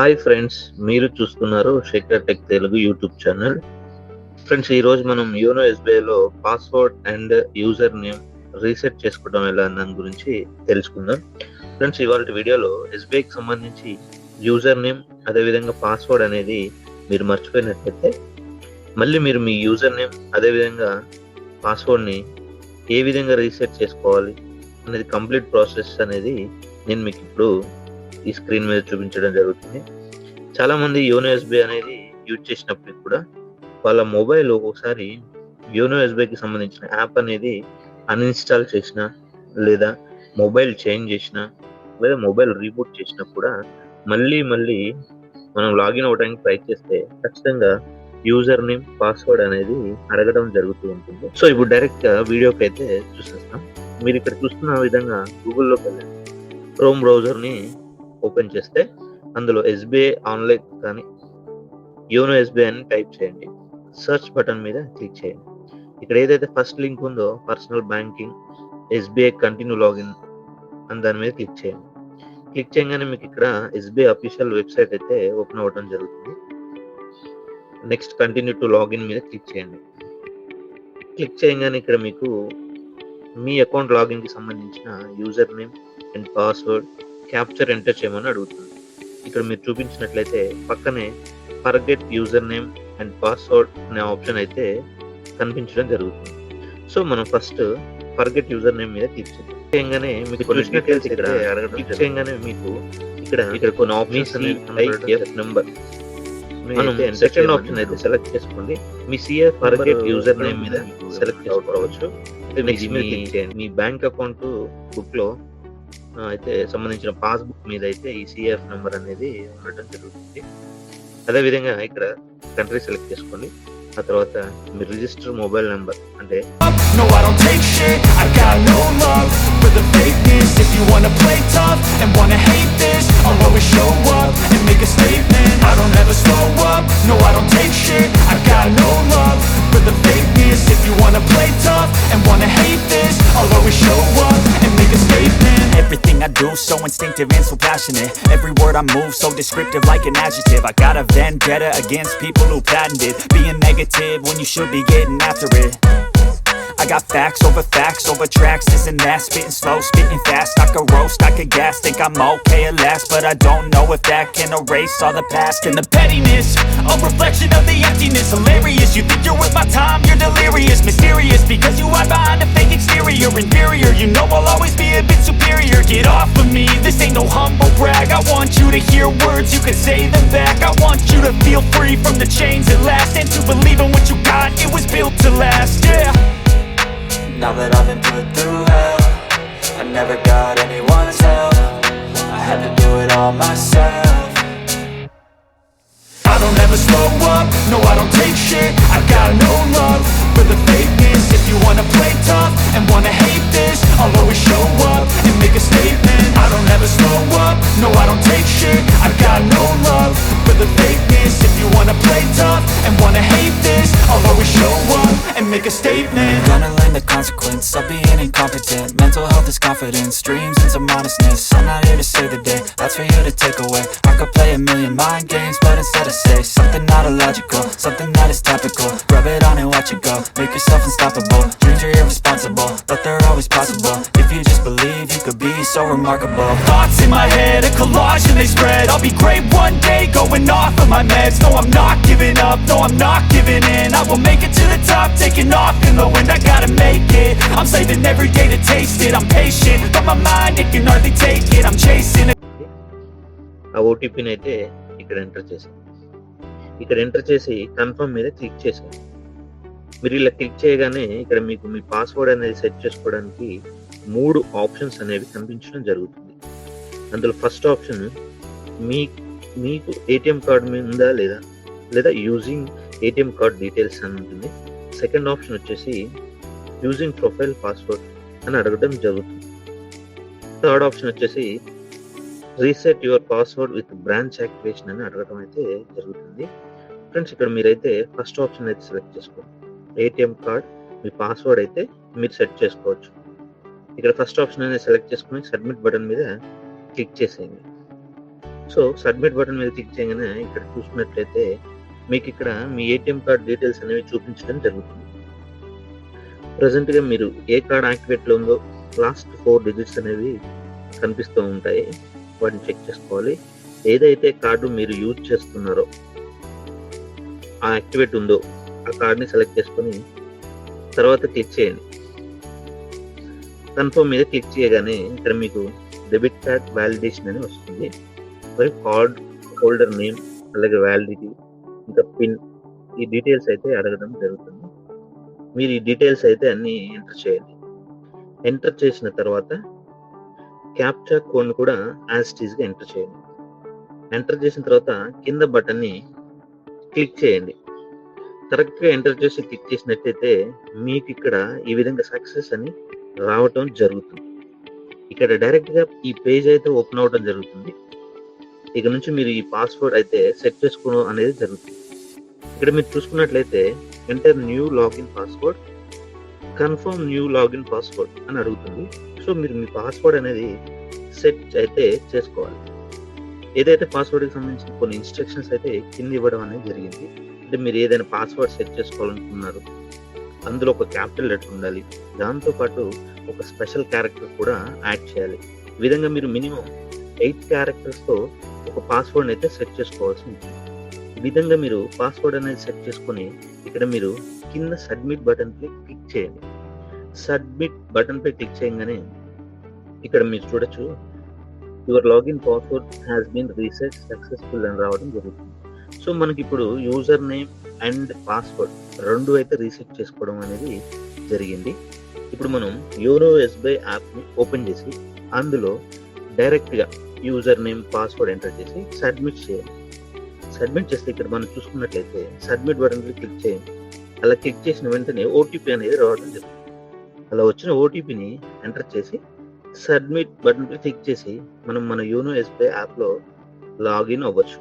Hi friends, మీరు చూస్తున్నారు Shekhar tech Telugu YouTube channel. Friends, ఈరోజు మనం యోనో ఎస్బీఐలో password and user name reset చేసుకోవడం ఎలా అన్న దాని గురించి తెలుసుకుందాం. ఫ్రెండ్స్, ఇవాళ వీడియోలో ఎస్బీఐకి సంబంధించి యూజర్ నేమ్ అదేవిధంగా పాస్వర్డ్ అనేది మీరు మర్చిపోయినట్లయితే మళ్ళీ మీరు మీ యూజర్ నేమ్ అదేవిధంగా పాస్వర్డ్ని ఏ విధంగా రీసెట్ చేసుకోవాలి అనేది కంప్లీట్ ప్రాసెస్ అనేది నేను మీకు ఇప్పుడు ఈ స్క్రీన్ మీద చూపించడం జరుగుతుంది. చాలా మంది యోనో ఎస్బీఐ అనేది యూజ్ చేసినప్పటికి కూడా వాళ్ళ మొబైల్ ఒక్కొక్కసారి యోనో ఎస్బీఐకి సంబంధించిన యాప్ అనేది అన్ఇన్స్టాల్ చేసిన లేదా మొబైల్ చేంజ్ చేసిన లేదా మొబైల్ రీబూట్ చేసినా కూడా మళ్ళీ మనం లాగిన్ అవ్వడానికి ట్రై చేస్తే ఖచ్చితంగా యూజర్ నేమ్ పాస్వర్డ్ అనేది అడగడం జరుగుతూ ఉంటుంది. సో ఇప్పుడు డైరెక్ట్ గా వీడియోకి అయితే చూసేస్తాం. మీరు ఇక్కడ చూస్తున్న విధంగా గూగుల్లోకి వెళ్ళండి, క్రోమ్ బ్రౌజర్ని ఓపెన్ చేస్తే అందులో ఎస్బీఐ ఆన్లైన్ కానీ యోనో ఎస్బీఐ అని టైప్ చేయండి. సెర్చ్ బటన్ మీద క్లిక్ చేయండి. ఇక్కడ ఏదైతే ఫస్ట్ లింక్ ఉందో personal banking SBI continue login అని దాని మీద క్లిక్ చేయండి. క్లిక్ చేయగానే మీకు ఇక్కడ ఎస్బీఐ అఫీషియల్ వెబ్సైట్ అయితే ఓపెన్ అవ్వడం జరుగుతుంది. నెక్స్ట్ కంటిన్యూ టు లాగిన్ మీద క్లిక్ చేయండి. క్లిక్ చేయగానే ఇక్కడ మీకు మీ అకౌంట్ లాగిన్ కి సంబంధించిన user name and password capture enter చేయమని అడుగుతుంది. ఇక్కడ మీరు చూపించినట్లయితే పక్కనే forget user name and password అనే ఆప్షన్ అయితే కనిపించడం జరుగుతుంది. సో మనం ఫస్ట్ ఫర్గెట్ యూజర్ నేమ్ మీద క్లిక్ చేయగానే మీకు చూసినట్లయితే ఇక్కడ క్లిక్ చేయగానే మీకు ఇక్కడ కొన్ని ఆప్షన్స్ నెంబర్ మనం సెకండ్ ఆప్షన్ అయితే సెలెక్ట్ చేసుకోండి. మీ సిఎఫ్ ఫర్గెట్ యూజర్ నేమ్ మీద సెలెక్ట్ చేసుకోవచ్చు. నెక్స్ట్ మీరు క్లిక్ చేయండి. మీ బ్యాంక్ అకౌంట్ బుక్ లో అయితే సంబంధించిన పాస్బుక్ మీద అయితే ఈ సిఎఫ్ నెంబర్ అనేది ఉండటం జరుగుతుంది. అదేవిధంగా ఇక్కడ కంట్రీ సెలెక్ట్ చేసుకోండి. ఆ తర్వాత మీ రిజిస్టర్ మొబైల్ నెంబర్ అంటే Everything I do so instinctive and so passionate. Every word I move so descriptive like an adjective. I got a vendetta against people who patented being negative when you should be getting after it. I got facts over tracks, this and that. Spitting slow, spitting fast. I could roast, I could gas. Think I'm okay at last, but I don't know if that can erase all the past. And the pettiness, a reflection of the emptiness. Hilarious, you think you're worth my time, you're delirious. Mysterious, because you hide behind a fake exterior. Inferior, you know I'll always be a bit superior. Get off of me, this ain't no humble brag. I want you to hear words, you can say them back. I want you to feel free from the chains at last, and to believe in what you got, it was built to last, yeah. Now that I've been put through hell, I never got anyone's help. I had to do it all myself. I don't ever slow up, no I don't take shit. I got no love for the fakeness. If you wanna play tough and wanna hate this, I'll always show up and make a statement. I don't ever slow up, no I don't take shit. I got no love for the fakeness. If you wanna play tough and wanna hate this, I'll always show up and make a statement. Gonna learn the consequence of being incompetent. Mental health is confidence, dreams and some honestness. I'm not here to save the day, that's for you to take away. I could play a million mind games, but instead I say something not illogical, something that is topical. Rub it on and watch it go, make yourself unstoppable. Dreams are irresponsible, but they're always possible. If you just believe, you could be so remarkable. Thoughts in my head, a collage and they spread. I'll be great one day, going off of my meds. No, I'm not giving up, no, I'm not giving in. I will make it to the top, taking off in the wind. I gotta make it, I'm saving every day to taste it. I'm patient, but my mind, it can hardly take it. I'm chasing it. ఆ ఓటీపీని అయితే ఇక్కడ enter చేసాం. ఇక్కడ enter చేసి confirm మీద click చేసాం. మీరు ఇలా క్లిక్ చేయగానే ఇక్కడ మీకు మీ పాస్వర్డ్ అనేది సెట్ చేసుకోవడానికి 3 ఆప్షన్స్ అనేవి కనిపించడం జరుగుతుంది. అందులో ఫస్ట్ ఆప్షన్ మీకు ఏటీఎం కార్డ్ ఉందా లేదా యూజింగ్ ఏటీఎం కార్డ్ డీటెయిల్స్ అని ఉంటుంది. సెకండ్ ఆప్షన్ వచ్చేసి యూజింగ్ ప్రొఫైల్ పాస్వర్డ్ అని అడగడం జరుగుతుంది. థర్డ్ ఆప్షన్ వచ్చేసి reset your password with branch activation అని అడగడం అయితే జరుగుతుంది. ఫ్రెండ్స్, ఇక్కడ మీరైతే ఫస్ట్ ఆప్షన్ అయితే సెలెక్ట్ చేసుకోండి. ఏటీఎం కార్డ్ మీ పాస్వర్డ్ అయితే మీరు సెట్ చేసుకోవచ్చు. ఇక్కడ ఫస్ట్ ఆప్షన్ అనేది సెలెక్ట్ చేసుకుని సబ్మిట్ బటన్ మీద క్లిక్ చేసేయండి. సో సబ్మిట్ బటన్ మీద క్లిక్ చేయగానే ఇక్కడ చూసినట్లయితే మీకు ఇక్కడ మీ ఏటీఎం కార్డ్ డీటెయిల్స్ అనేవి చూపించడం జరుగుతుంది. ప్రజెంట్గా మీరు ఏ కార్డ్ యాక్టివేట్లో ఉందో లాస్ట్ 4 డిజిట్స్ అనేవి కనిపిస్తూ ఉంటాయి. వాటిని చెక్ చేసుకోవాలి. ఏదైతే కార్డు మీరు యూజ్ చేస్తున్నారో ఆ యాక్టివేట్ ఉందో ఆ కార్డ్ని సెలెక్ట్ చేసుకొని తర్వాత క్లిక్ చేయండి. కన్ఫర్మ్ మీద క్లిక్ చేయగానే ఇక్కడ మీకు డెబిట్ కార్డ్ వ్యాలిడేషన్ అని వస్తుంది. మరి కార్డ్ హోల్డర్ నేమ్, అలాగే వ్యాలిడిటీ, ఇంకా పిన్, ఈ డీటెయిల్స్ అయితే అడగడం జరుగుతుంది. మీరు ఈ డీటెయిల్స్ అయితే అన్ని ఎంటర్ చేయండి. ఎంటర్ చేసిన తర్వాత క్యాప్చా కోడ్ని కూడా యాజ్ ఇట్ ఈస్గా ఎంటర్ చేయండి. ఎంటర్ చేసిన తర్వాత కింద బటన్ని క్లిక్ చేయండి. కరెక్ట్గా ఎంటర్ చేసి క్లిక్ చేసినట్టయితే మీకు ఇక్కడ ఈ విధంగా సక్సెస్ అని రావటం జరుగుతుంది. ఇక్కడ డైరెక్ట్గా ఈ పేజ్ అయితే ఓపెన్ అవ్వడం జరుగుతుంది. ఇక నుంచి మీరు ఈ పాస్వర్డ్ అయితే సెట్ చేసుకోవడం అనేది జరుగుతుంది. ఇక్కడ మీరు చూసుకున్నట్లయితే enter new login password, confirm new login password అని అడుగుతుంది. సో మీరు మీ పాస్వర్డ్ అనేది సెట్ అయితే చేసుకోవాలి. ఏదైతే పాస్వర్డ్కి సంబంధించిన కొన్ని ఇన్స్ట్రక్షన్స్ అయితే కింద ఇవ్వడం అనేది జరిగింది. అంటే మీరు ఏదైనా పాస్వర్డ్ సెట్ చేసుకోవాలనుకున్నారు, అందులో ఒక క్యాపిటల్ లెటర్ ఉండాలి, దాంతోపాటు ఒక స్పెషల్ క్యారెక్టర్ కూడా యాడ్ చేయాలి. ఈ విధంగా మీరు మినిమం 8 క్యారెక్టర్స్తో ఒక పాస్వర్డ్ అయితే సెట్ చేసుకోవాల్సి ఉంటుంది. ఈ విధంగా మీరు పాస్వర్డ్ అనేది సెట్ చేసుకొని ఇక్కడ మీరు కింద సబ్మిట్ బటన్ పై క్లిక్ చేయండి. సబ్మిట్ బటన్ పై క్లిక్ చేయగానే ఇక్కడ మీరు చూడొచ్చు your login password has been reset successful అని రావడం జరుగుతుంది. సో మనకి ఇప్పుడు యూజర్ నేమ్ అండ్ పాస్వర్డ్ రెండు అయితే రీసెట్ చేసుకోవడం అనేది జరిగింది. ఇప్పుడు మనం యోనో ఎస్బీఐ యాప్ని ఓపెన్ చేసి అందులో డైరెక్ట్గా యూజర్ నేమ్ పాస్వర్డ్ ఎంటర్ చేసి సబ్మిట్ చేయండి. సబ్మిట్ చేస్తే ఇక్కడ మనం చూసుకున్నట్లయితే సబ్మిట్ బటన్ క్లిక్ చేయండి. అలా క్లిక్ చేసిన వెంటనే ఓటీపీ అనేది రావడం జరుగుతుంది. అలా వచ్చిన ఓటీపీని ఎంటర్ చేసి సబ్మిట్ బటన్ క్లిక్ చేసి మనం మన యోనో ఎస్బీఐ యాప్లో లాగిన్ అవ్వచ్చు.